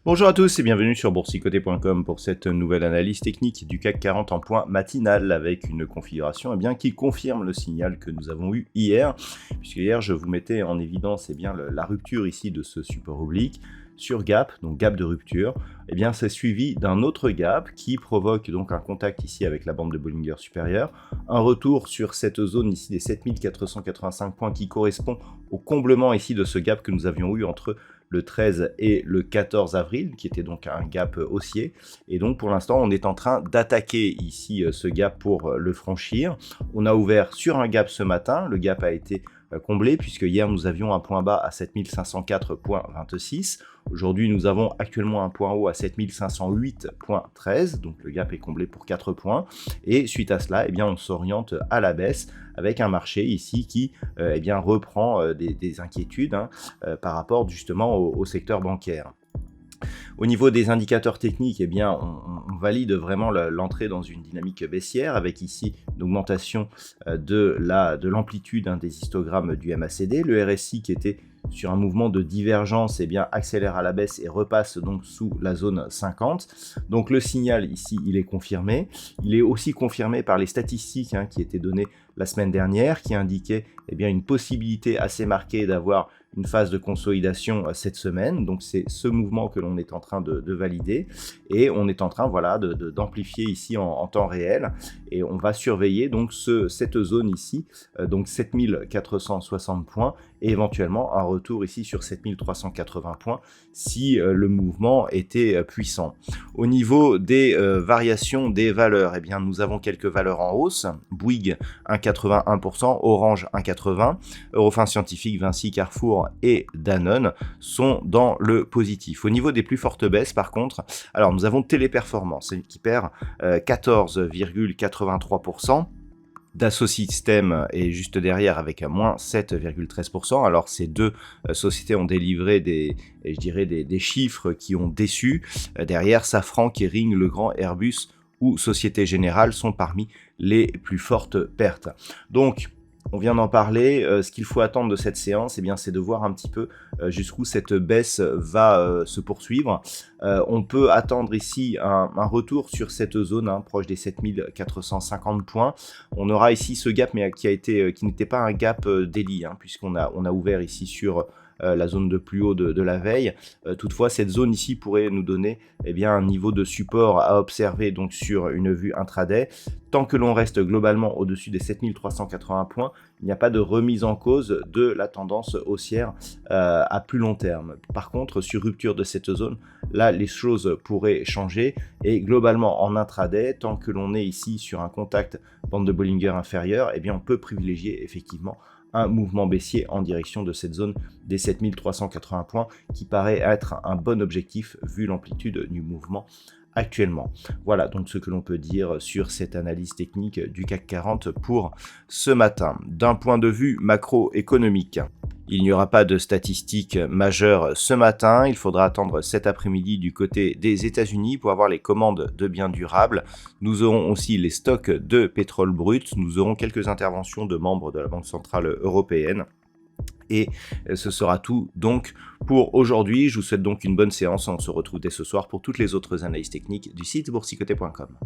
Bonjour à tous et bienvenue sur boursicoté.com pour cette nouvelle analyse technique du CAC 40 en point matinal avec une configuration qui confirme le signal que nous avons eu hier, puisque hier je vous mettais en évidence la rupture ici de ce support oblique sur gap, donc gap de rupture. C'est suivi d'un autre gap qui provoque donc un contact ici avec la bande de Bollinger supérieure, un retour sur cette zone ici des 7485 points qui correspond au comblement ici de ce gap que nous avions eu entre le 13 et le 14 avril, qui était donc un gap haussier. Et donc pour l'instant, on est en train d'attaquer ici ce gap pour le franchir. On a ouvert sur un gap ce matin, le gap a été comblé puisque hier nous avions un point bas à 7504.26. Aujourd'hui nous avons actuellement un point haut à 7508.13, donc le gap est comblé pour 4 points. Et suite à cela, on s'oriente à la baisse avec un marché ici qui reprend des inquiétudes par rapport justement au secteur bancaire. Au niveau des indicateurs techniques, on valide vraiment l'entrée dans une dynamique baissière avec ici une augmentation de l'amplitude des histogrammes du MACD. Le RSI qui était sur un mouvement de divergence accélère à la baisse et repasse donc sous la zone 50. Donc le signal ici il est confirmé. Il est aussi confirmé par les statistiques qui étaient données la semaine dernière qui indiquaient une possibilité assez marquée d'avoir une phase de consolidation cette semaine. Donc c'est ce mouvement que l'on est en train de valider et on est en train d'amplifier ici en temps réel, et on va surveiller donc cette zone ici, donc 7460 points et éventuellement un retour ici sur 7380 points si le mouvement était puissant. Au niveau des variations des valeurs, nous avons quelques valeurs en hausse. Bouygues 1,81%, Orange 1,80%, Eurofins Scientifique, Vinci, Carrefour et Danone sont dans le positif. Au niveau des plus fortes baisses par contre, alors nous avons Téléperformance qui perd 14,83%. Dassault Systèmes est juste derrière avec moins 7,13%. Alors ces deux sociétés ont délivré des chiffres qui ont déçu. Derrière, Safran, Kering, Legrand, Airbus ou Société Générale sont parmi les plus fortes pertes. Donc on vient d'en parler, ce qu'il faut attendre de cette séance, c'est de voir un petit peu jusqu'où cette baisse va se poursuivre. On peut attendre ici un retour sur cette zone proche des 7450 points. On aura ici ce gap qui n'était pas un gap daily, puisqu'on a ouvert ici sur la zone de plus haut de la veille. Toutefois, cette zone ici pourrait nous donner un niveau de support à observer donc sur une vue intraday. Tant que l'on reste globalement au-dessus des 7380 points, il n'y a pas de remise en cause de la tendance haussière à plus long terme. Par contre, sur rupture de cette zone, là, les choses pourraient changer. Et globalement, en intraday, tant que l'on est ici sur un contact bande de Bollinger inférieure, on peut privilégier effectivement un mouvement baissier en direction de cette zone des 7380 points qui paraît être un bon objectif vu l'amplitude du mouvement actuellement. Voilà donc ce que l'on peut dire sur cette analyse technique du CAC 40 pour ce matin. D'un point de vue macroéconomique, il n'y aura pas de statistiques majeures ce matin. Il faudra attendre cet après-midi du côté des États-Unis pour avoir les commandes de biens durables. Nous aurons aussi les stocks de pétrole brut. Nous aurons quelques interventions de membres de la Banque centrale européenne. Et ce sera tout donc pour aujourd'hui. Je vous souhaite donc une bonne séance. On se retrouve dès ce soir pour toutes les autres analyses techniques du site boursicoté.com.